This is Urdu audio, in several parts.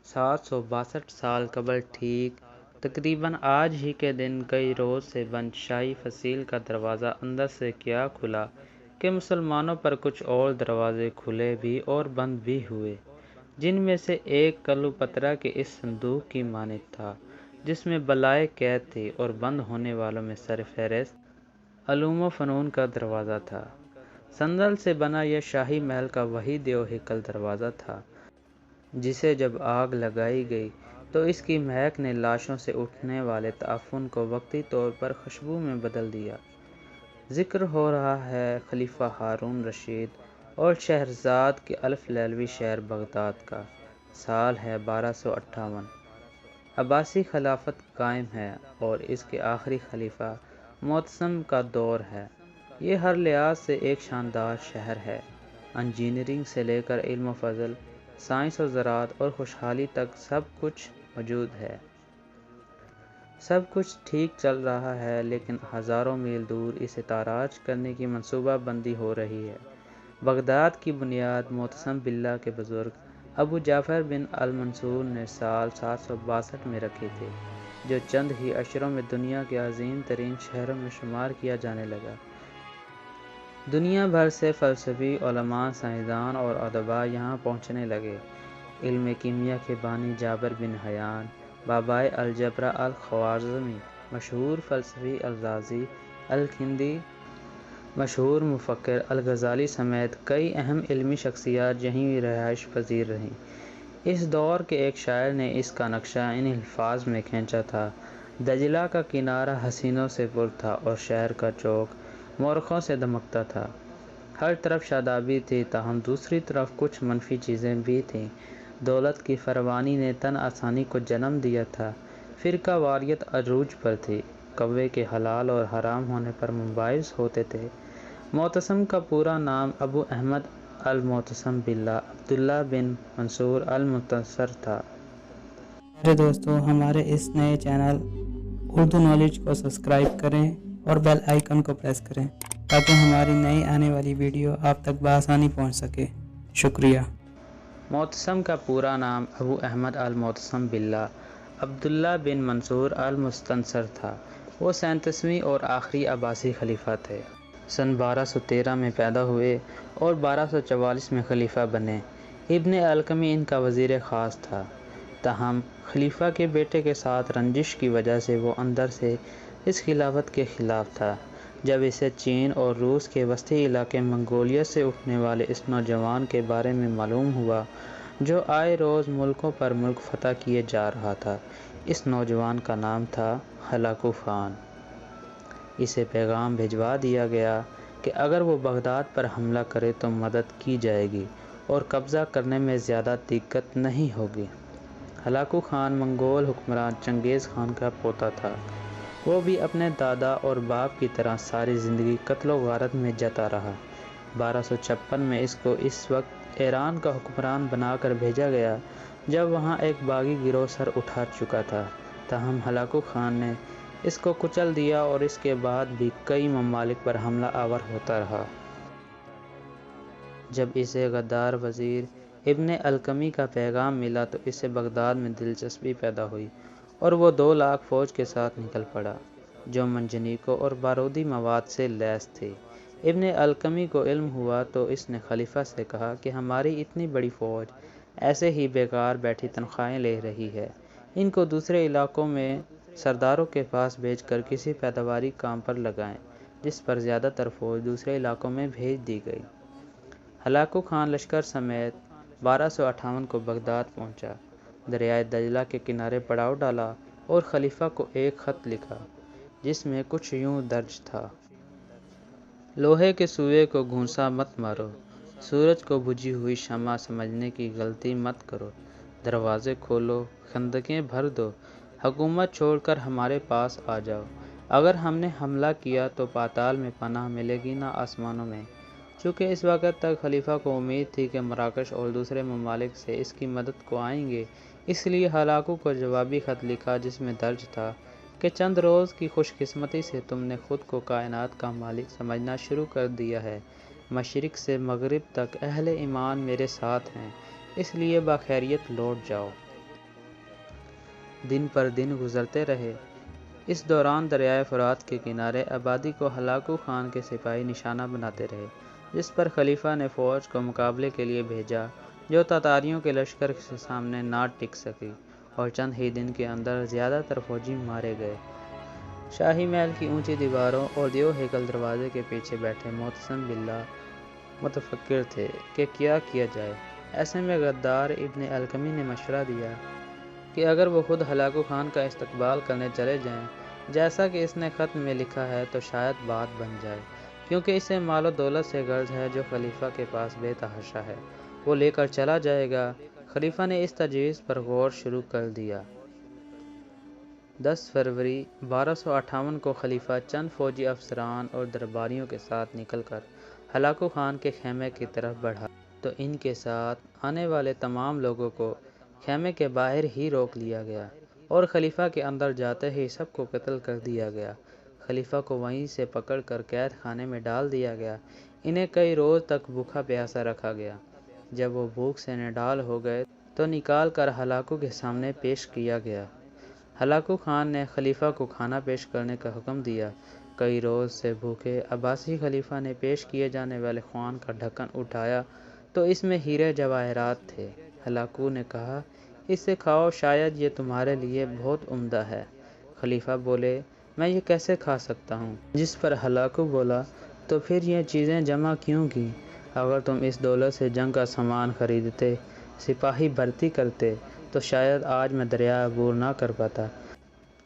762 سال قبل ٹھیک تقریباً آج ہی کے دن کئی روز سے بند شاہی فصیل کا دروازہ اندر سے کیا کھلا کہ مسلمانوں پر کچھ اور دروازے کھلے بھی اور بند بھی ہوئے، جن میں سے ایک کلوپترا کے اس صندوق کی مانند تھا جس میں بلائے قید تھی، اور بند ہونے والوں میں سر فہرست علوم و فنون کا دروازہ تھا۔ سندل سے بنا یہ شاہی محل کا وہی دیو ہیکل دروازہ تھا جسے جب آگ لگائی گئی تو اس کی مہک نے لاشوں سے اٹھنے والے تعفن کو وقتی طور پر خوشبو میں بدل دیا۔ ذکر ہو رہا ہے خلیفہ ہارون رشید اور شہرزاد کے الف لیلوی شہر بغداد کا۔ سال ہے 1258۔ عباسی خلافت قائم ہے اور اس کے آخری خلیفہ معتصم کا دور ہے۔ یہ ہر لحاظ سے ایک شاندار شہر ہے۔ انجینئرنگ سے لے کر علم و فضل، سائنس و زراعت اور خوشحالی تک سب کچھ موجود ہے۔ سب کچھ ٹھیک چل رہا ہے، لیکن ہزاروں میل دور اسے تاراج کرنے کی منصوبہ بندی ہو رہی ہے۔ بغداد کی بنیاد معتصم باللہ کے بزرگ ابو جعفر بن المنصور نے سال 762 میں رکھی تھی، جو چند ہی عشروں میں دنیا کے عظیم ترین شہروں میں شمار کیا جانے لگا۔ دنیا بھر سے فلسفی، علماء، سائنسدان اور ادباء یہاں پہنچنے لگے۔ علم کیمیا کے بانی جابر بن حیان، بابائے الجبر الخوارزمی، مشہور فلسفی الرازی الکندی، مشہور مفکر الغزالی سمیت کئی اہم علمی شخصیات یہیں رہائش پذیر رہیں۔ اس دور کے ایک شاعر نے اس کا نقشہ ان الفاظ میں کھینچا تھا: دجلہ کا کنارہ حسینوں سے پر تھا اور شہر کا چوک مورخوں سے دمکتا تھا۔ ہر طرف شادابی تھی، تاہم دوسری طرف کچھ منفی چیزیں بھی تھیں۔ دولت کی فراوانی نے تن آسانی کو جنم دیا تھا، فرقہ واریت عروج پر تھی، کوے کے حلال اور حرام ہونے پر مباحث ہوتے تھے۔ معتصم کا پورا نام ابو احمد المعتصم باللہ عبداللہ بن منصور المنتصر تھا۔ میرے دوستو، ہمارے اس نئے چینل اردو نالج کو سبسکرائب کریں اور بیل آئیکن کو پریس کریں تاکہ ہماری نئی آنے والی ویڈیو آپ تک بآسانی پہنچ سکے۔ شکریہ۔ معتصم کا پورا نام ابو احمد المعتصم باللہ عبداللہ بن منصور المستنصر تھا۔ وہ 37ویں اور آخری عباسی خلیفہ تھے۔ سن 1213 میں پیدا ہوئے اور 1244 میں خلیفہ بنے۔ ابن القمی ان کا وزیر خاص تھا، تاہم خلیفہ کے بیٹے کے ساتھ رنجش کی وجہ سے وہ اندر سے اس خلافت کے خلاف تھا۔ جب اسے چین اور روس کے وسطی علاقے منگولیا سے اٹھنے والے اس نوجوان کے بارے میں معلوم ہوا جو آئے روز ملکوں پر ملک فتح کیے جا رہا تھا، اس نوجوان کا نام تھا ہلاکو خان۔ اسے پیغام بھجوا دیا گیا کہ اگر وہ بغداد پر حملہ کرے تو مدد کی جائے گی اور قبضہ کرنے میں زیادہ دقت نہیں ہوگی۔ ہلاکو خان منگول حکمران چنگیز خان کا پوتا تھا۔ وہ بھی اپنے دادا اور باپ کی طرح ساری زندگی قتل و غارت میں جاتا رہا۔ 1256 میں اس کو اس وقت ایران کا حکمران بنا کر بھیجا گیا جب وہاں ایک باغی گروہ سر اٹھا چکا تھا، تاہم ہلاکو خان نے اس کو کچل دیا اور اس کے بعد بھی کئی ممالک پر حملہ آور ہوتا رہا۔ جب اسے غدار وزیر ابن القمی کا پیغام ملا تو اسے بغداد میں دلچسپی پیدا ہوئی اور وہ 2 لاکھ فوج کے ساتھ نکل پڑا جو منجنیقوں اور بارودی مواد سے لیس تھی۔ ابن القمی کو علم ہوا تو اس نے خلیفہ سے کہا کہ ہماری اتنی بڑی فوج ایسے ہی بیکار بیٹھی تنخواہیں لے رہی ہے، ان کو دوسرے علاقوں میں سرداروں کے پاس بھیج کر کسی پیداواری کام پر لگائیں، جس پر زیادہ تر فوج دوسرے علاقوں میں بھیج دی گئی۔ ہلاکو خان لشکر سمیت 1258 کو بغداد پہنچا، دریائے دجلہ کے کنارے پڑاؤ ڈالا اور خلیفہ کو ایک خط لکھا جس میں کچھ یوں درج تھا: لوہے کے سوئے کو گھونسا مت مارو، سورج کو بجھی ہوئی شمع سمجھنے کی غلطی مت کرو، دروازے کھولو، خندقیں بھر دو، حکومت چھوڑ کر ہمارے پاس آ جاؤ۔ اگر ہم نے حملہ کیا تو پاتال میں پناہ ملے گی نہ آسمانوں میں۔ چونکہ اس وقت تک خلیفہ کو امید تھی کہ مراکش اور دوسرے ممالک سے اس کی مدد کو آئیں گے، اس لیے ہلاکو کو جوابی خط لکھا جس میں درج تھا کہ چند روز کی خوش قسمتی سے تم نے خود کو کائنات کا مالک سمجھنا شروع کر دیا ہے۔ مشرق سے مغرب تک اہل ایمان میرے ساتھ ہیں، اس لیے بخیریت لوٹ جاؤ۔ دن پر دن گزرتے رہے۔ اس دوران دریائے فرات کے کنارے آبادی کو ہلاکو خان کے سپاہی نشانہ بناتے رہے، جس پر خلیفہ نے فوج کو مقابلے کے لیے بھیجا جو تاتاریوں کے لشکر کے سامنے نہ ٹک سکی، اور چند ہی دن کے اندر زیادہ تر فوجی مارے گئے۔ شاہی محل کی اونچی دیواروں اور دیو ہیکل دروازے کے پیچھے بیٹھے معتصم باللہ متفکر تھے کہ کیا کیا جائے۔ ایسے میں غدار ابن القمی نے مشورہ دیا کہ اگر وہ خود ہلاکو خان کا استقبال کرنے چلے جائیں جیسا کہ اس نے خط میں لکھا ہے تو شاید بات بن جائے، کیونکہ اسے مال و دولت سے غرض ہے جو خلیفہ کے پاس بے تحاشا ہے، وہ لے کر چلا جائے گا۔ خلیفہ نے اس تجویز پر غور شروع کر دیا۔ 10 فروری 1258 کو خلیفہ چند فوجی افسران اور درباریوں کے ساتھ نکل کر ہلاکو خان کے خیمے کی طرف بڑھا تو ان کے ساتھ آنے والے تمام لوگوں کو خیمے کے باہر ہی روک لیا گیا اور خلیفہ کے اندر جاتے ہی سب کو قتل کر دیا گیا۔ خلیفہ کو وہیں سے پکڑ کر قید خانے میں ڈال دیا گیا۔ انہیں کئی روز تک بھوکا پیاسا رکھا گیا۔ جب وہ بھوک سے نڈال ہو گئے تو نکال کر ہلاکو کے سامنے پیش کیا گیا۔ ہلاکو خان نے خلیفہ کو کھانا پیش کرنے کا حکم دیا۔ کئی روز سے بھوکے عباسی خلیفہ نے پیش کیے جانے والے خوان کا ڈھکن اٹھایا تو اس میں ہیرے جواہرات تھے۔ ہلاکو نے کہا، اس سے کھاؤ، شاید یہ تمہارے لیے بہت عمدہ ہے۔ خلیفہ بولے، میں یہ کیسے کھا سکتا ہوں؟ جس پر ہلاکو بولا، تو پھر یہ چیزیں جمع کیوں کی؟ اگر تم اس دولت سے جنگ کا سامان خریدتے، سپاہی بھرتی کرتے تو شاید آج میں دریا عبور نہ کر پاتا۔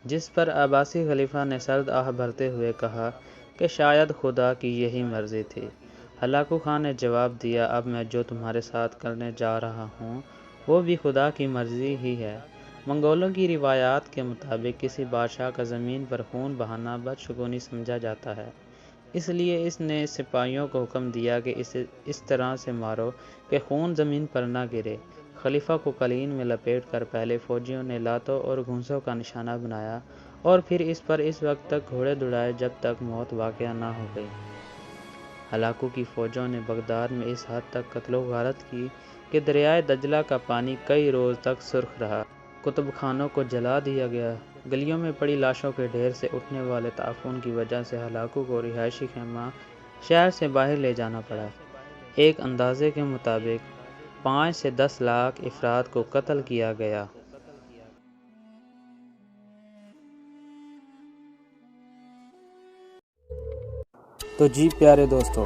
جس پر عباسی خلیفہ نے سرد آہ بھرتے ہوئے کہا کہ شاید خدا کی یہی مرضی تھی۔ ہلاکو خان نے جواب دیا، اب میں جو تمہارے ساتھ کرنے جا رہا ہوں وہ بھی خدا کی مرضی ہی ہے۔ منگولوں کی روایات کے مطابق کسی بادشاہ کا زمین پر خون بہانا بدشگونی سمجھا جاتا ہے، اس لیے اس نے سپاہیوں کو حکم دیا کہ اسے اس طرح سے مارو کہ خون زمین پر نہ گرے۔ خلیفہ کو قلین میں لپیٹ کر پہلے فوجیوں نے لاتوں اور گھونسوں کا نشانہ بنایا اور پھر اس پر اس وقت تک گھوڑے دوڑائے جب تک موت واقع نہ ہو گئی۔ ہلاکو کی فوجوں نے بغداد میں اس حد تک قتل و غارت کی کہ دریائے دجلہ کا پانی کئی روز تک سرخ رہا، کتب خانوں کو جلا دیا گیا۔ گلیوں میں پڑی لاشوں کے ڈھیر سے اٹھنے والے تعفن کی وجہ سے ہلاکو کو رہائشی خیمہ شہر سے باہر لے جانا پڑا۔ ایک اندازے کے مطابق 5 سے 10 لاکھ افراد کو قتل کیا گیا۔ تو جی پیارے دوستو،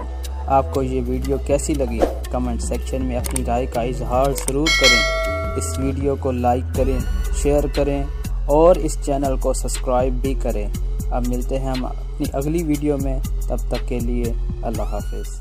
آپ کو یہ ویڈیو کیسی لگی؟ کمنٹ سیکشن میں اپنی رائے کا اظہار ضرور کریں۔ اس ویڈیو کو لائک کریں، شیئر کریں اور اس چینل کو سبسکرائب بھی کریں۔ اب ملتے ہیں ہم اپنی اگلی ویڈیو میں، تب تک کے لیے اللہ حافظ۔